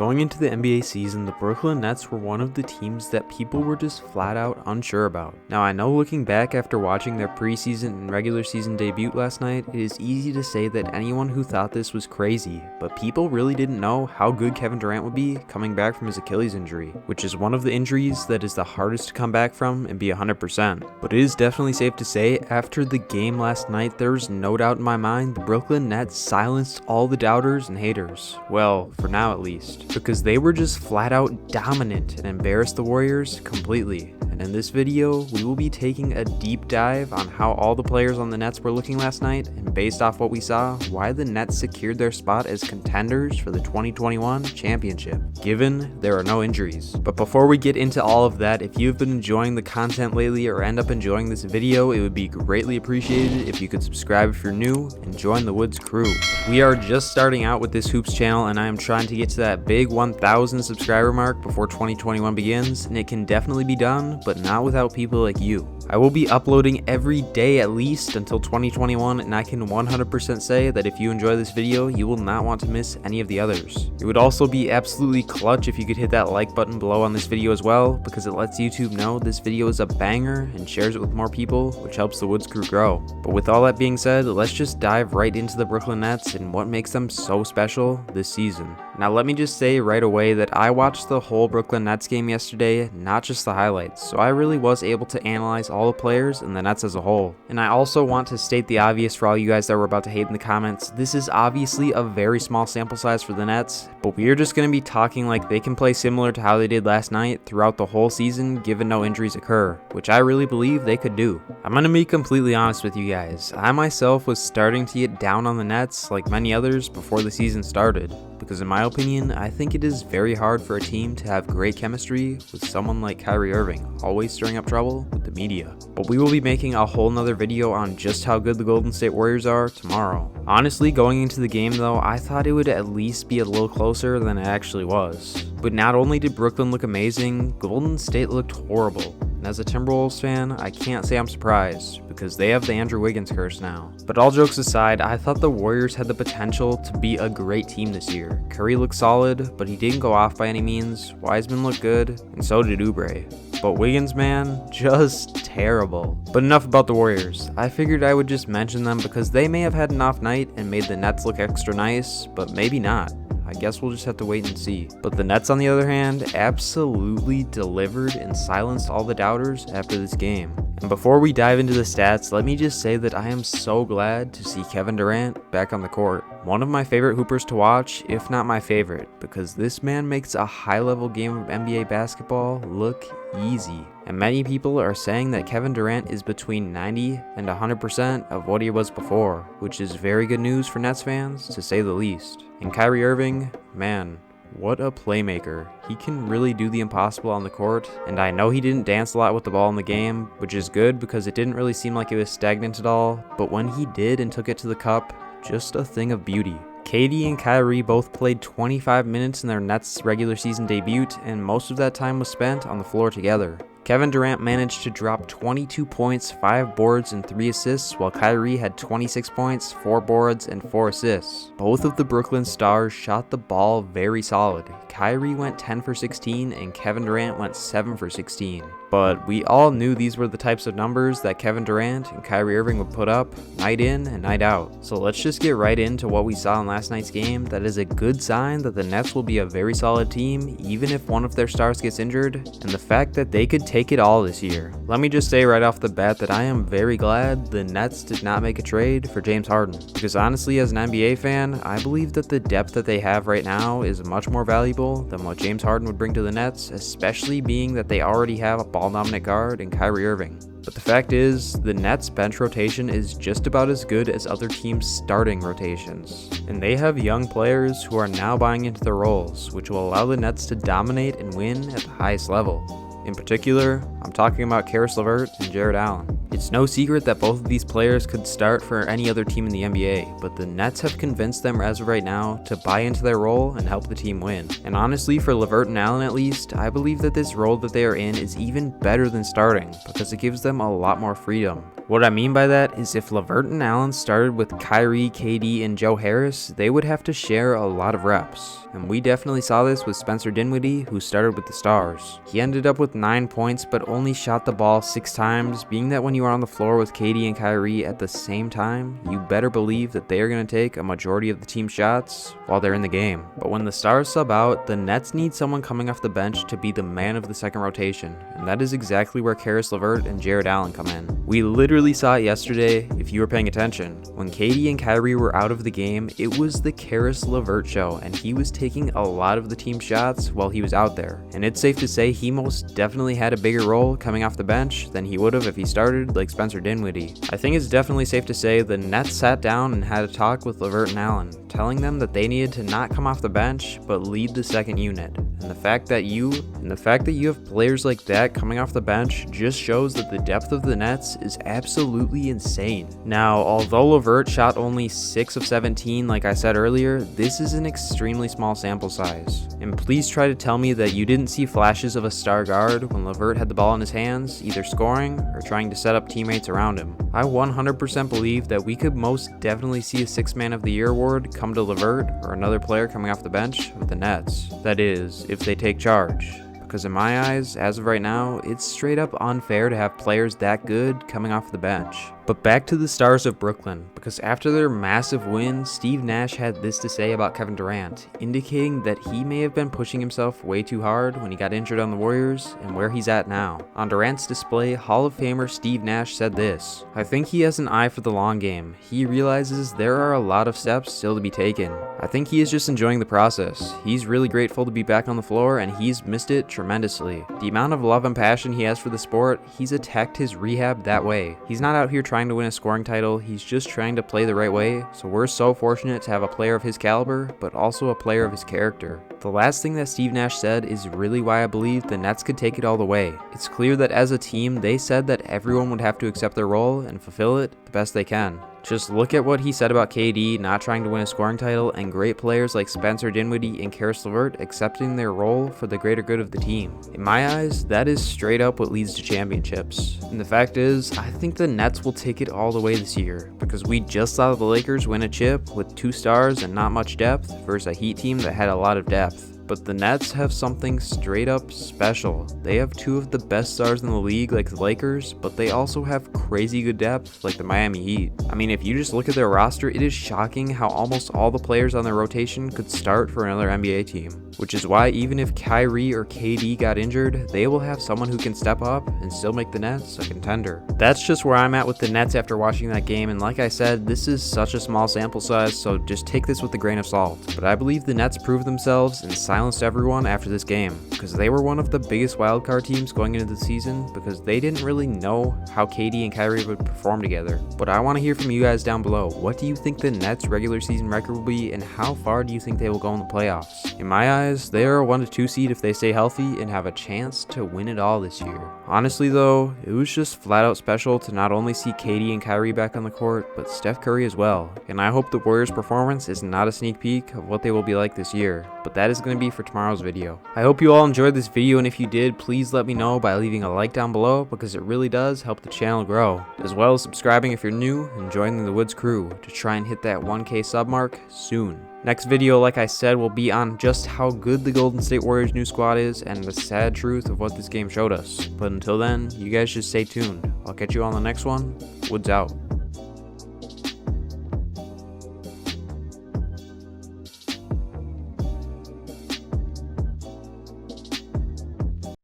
Going into the NBA season, the Brooklyn Nets were one of the teams that people were just flat out unsure about. Now, I know looking back after watching their preseason and regular season debut last night, it is easy to say that anyone who thought this was crazy, but people really didn't know how good Kevin Durant would be coming back from his Achilles injury, which is one of the injuries that is the hardest to come back from and be 100%. But it is definitely safe to say, after the game last night, there's no doubt in my mind the Brooklyn Nets silenced all the doubters and haters. Well, for now at least. Because they were just flat out dominant and embarrassed the Warriors completely. And in this video, we will be taking a deep dive on how all the players on the Nets were looking last night, and based off what we saw, why the Nets secured their spot as contenders for the 2021 championship, given there are no injuries. But before we get into all of that, if you've been enjoying the content lately or end up enjoying this video, it would be greatly appreciated if you could subscribe if you're new and join the Woods crew. We are just starting out with this Hoops channel, and I am trying to get to that big 1,000 subscriber mark before 2021 begins, and it can definitely be done, but not without people like you. I will be uploading every day at least until 2021, and I can 100% say that if you enjoy this video, you will not want to miss any of the others. It would also be absolutely clutch if you could hit that like button below on this video as well, because it lets YouTube know this video is a banger and shares it with more people, which helps the Woods crew grow. But with all that being said, let's just dive right into the Brooklyn Nets and what makes them so special this season. Now let me just say right away that I watched the whole Brooklyn Nets game yesterday, not just the highlights, so I really was able to analyze all the players and the Nets as a whole. And I also want to state the obvious for all you guys that were about to hate in the comments. This is obviously a very small sample size for the Nets, but we are just going to be talking like they can play similar to how they did last night throughout the whole season given no injuries occur, which I really believe they could do. I'm going to be completely honest with you guys. I myself was starting to get down on the Nets like many others before the season started, because in my opinion, I think it is very hard for a team to have great chemistry with someone like Kyrie Irving, always stirring up trouble with the media. But we will be making a whole nother video on just how good the Golden State Warriors are tomorrow. Honestly, going into the game though, I thought it would at least be a little closer than it actually was. But not only did Brooklyn look amazing, Golden State looked horrible. And as a Timberwolves fan, I can't say I'm surprised, because they have the Andrew Wiggins curse now. But all jokes aside, I thought the Warriors had the potential to be a great team this year. Curry looked solid, but he didn't go off by any means. Wiseman looked good, and so did Oubre. But Wiggins, man, just terrible. But enough about the Warriors. I figured I would just mention them because they may have had an off night and made the Nets look extra nice, but maybe not. I guess we'll just have to wait and see. But the Nets, on the other hand, absolutely delivered and silenced all the doubters after this game. And before we dive into the stats, let me just say that I am so glad to see Kevin Durant back on the court. One of my favorite hoopers to watch, if not my favorite, because this man makes a high-level game of NBA basketball look easy. And many people are saying that Kevin Durant is between 90 and 100% of what he was before, which is very good news for Nets fans, to say the least. And Kyrie Irving, man, what a playmaker. He can really do the impossible on the court, and I know he didn't dance a lot with the ball in the game, which is good because it didn't really seem like it was stagnant at all, but when he did and took it to the cup, just a thing of beauty. KD and Kyrie both played 25 minutes in their Nets regular season debut, and most of that time was spent on the floor together. Kevin Durant managed to drop 22 points, 5 boards, and 3 assists, while Kyrie had 26 points, 4 boards, and 4 assists. Both of the Brooklyn stars shot the ball very solid. Kyrie went 10 for 16, and Kevin Durant went 7 for 16. But we all knew these were the types of numbers that Kevin Durant and Kyrie Irving would put up night in and night out. So let's just get right into what we saw in last night's game. That is a good sign that the Nets will be a very solid team, even if one of their stars gets injured, and the fact that they could take it all this year. Let me just say right off the bat that I am very glad the Nets did not make a trade for James Harden, because honestly, as an NBA fan, I believe that the depth that they have right now is much more valuable than what James Harden would bring to the Nets, especially being that they already have a ball-dominant guard in Kyrie Irving. But the fact is, the Nets' bench rotation is just about as good as other teams' starting rotations. And they have young players who are now buying into their roles, which will allow the Nets to dominate and win at the highest level. In particular, I'm talking about Caris Levert and Jarrett Allen. It's no secret that both of these players could start for any other team in the NBA, but the Nets have convinced them as of right now to buy into their role and help the team win. And honestly, for Levert and Allen at least, I believe that this role that they are in is even better than starting, because it gives them a lot more freedom. What I mean by that is if Levert and Allen started with Kyrie, KD, and Joe Harris, they would have to share a lot of reps. And we definitely saw this with Spencer Dinwiddie, who started with the Stars. He ended up with 9 points, but only shot the ball 6 times, being that when you are on the floor with KD and Kyrie at the same time, you better believe that they are going to take a majority of the team's shots while they're in the game. But when the Stars sub out, the Nets need someone coming off the bench to be the man of the second rotation, and that is exactly where Caris Levert and Jarrett Allen come in. We literally saw it yesterday, if you were paying attention. When KD and Kyrie were out of the game, it was the Caris Levert show, and he was taking a lot of the team's shots while he was out there. And it's safe to say he most definitely had a bigger role coming off the bench than he would have if he started like Spencer Dinwiddie. I think it's definitely safe to say the Nets sat down and had a talk with Levert and Allen, telling them that they needed to not come off the bench but lead the second unit. And the fact that you have players like that coming off the bench just shows that the depth of the Nets is absolutely insane. Now, although Levert shot only 6 of 17 like I said earlier, this is an extremely small sample size. And please try to tell me that you didn't see flashes of a star guard when Levert had the ball in his hands, either scoring or trying to set up teammates around him. I 100% believe that we could most definitely see a 6th Man of the Year award come to Levert or another player coming off the bench with the Nets. That is, if they take charge. Because in my eyes, as of right now, it's straight up unfair to have players that good coming off the bench. But back to the Stars of Brooklyn, because after their massive win, Steve Nash had this to say about Kevin Durant, indicating that he may have been pushing himself way too hard when he got injured on the Warriors and where he's at now. On Durant's display, Hall of Famer Steve Nash said this: "I think he has an eye for the long game. He realizes there are a lot of steps still to be taken. I think he is just enjoying the process. He's really grateful to be back on the floor and he's missed it tremendously. The amount of love and passion he has for the sport, he's attacked his rehab that way. He's not out here trying to win a scoring title, he's just trying to play the right way, so we're so fortunate to have a player of his caliber, but also a player of his character." The last thing that Steve Nash said is really why I believe the Nets could take it all the way. It's clear that as a team, they said that everyone would have to accept their role and fulfill it the best they can. Just look at what he said about KD not trying to win a scoring title and great players like Spencer Dinwiddie and Caris Levert accepting their role for the greater good of the team. In my eyes, that is straight up what leads to championships. And the fact is, I think the Nets will take it all the way this year, because we just saw the Lakers win a chip with 2 stars and not much depth versus a Heat team that had a lot of depth. But the Nets have something straight up special. They have 2 of the best stars in the league like the Lakers, but they also have crazy good depth like the Miami Heat. I mean, if you just look at their roster, it is shocking how almost all the players on their rotation could start for another NBA team. Which is why even if Kyrie or KD got injured, they will have someone who can step up and still make the Nets a contender. That's just where I'm at with the Nets after watching that game, and like I said, this is such a small sample size, so just take this with a grain of salt. But I believe the Nets proved themselves and silenced everyone after this game, because they were one of the biggest wildcard teams going into the season, because they didn't really know how KD and Kyrie would perform together. But I want to hear from you guys down below. What do you think the Nets regular season record will be, and how far do you think they will go in the playoffs? In my eyes, they are a 1 to 2 seed if they stay healthy and have a chance to win it all this year. Honestly though, it was just flat out special to not only see KD and Kyrie back on the court, but Steph Curry as well. And I hope the Warriors' performance is not a sneak peek of what they will be like this year, but that is going to be for tomorrow's video. I hope you all enjoyed this video, and if you did, please let me know by leaving a like down below, because it really does help the channel grow, as well as subscribing if you're new and joining the Woods crew to try and hit that 1K sub mark soon. Next video, like I said, will be on just how good the Golden State Warriors new squad is and the sad truth of what this game showed us. But until then, you guys just stay tuned. I'll catch you on the next one. Woods out.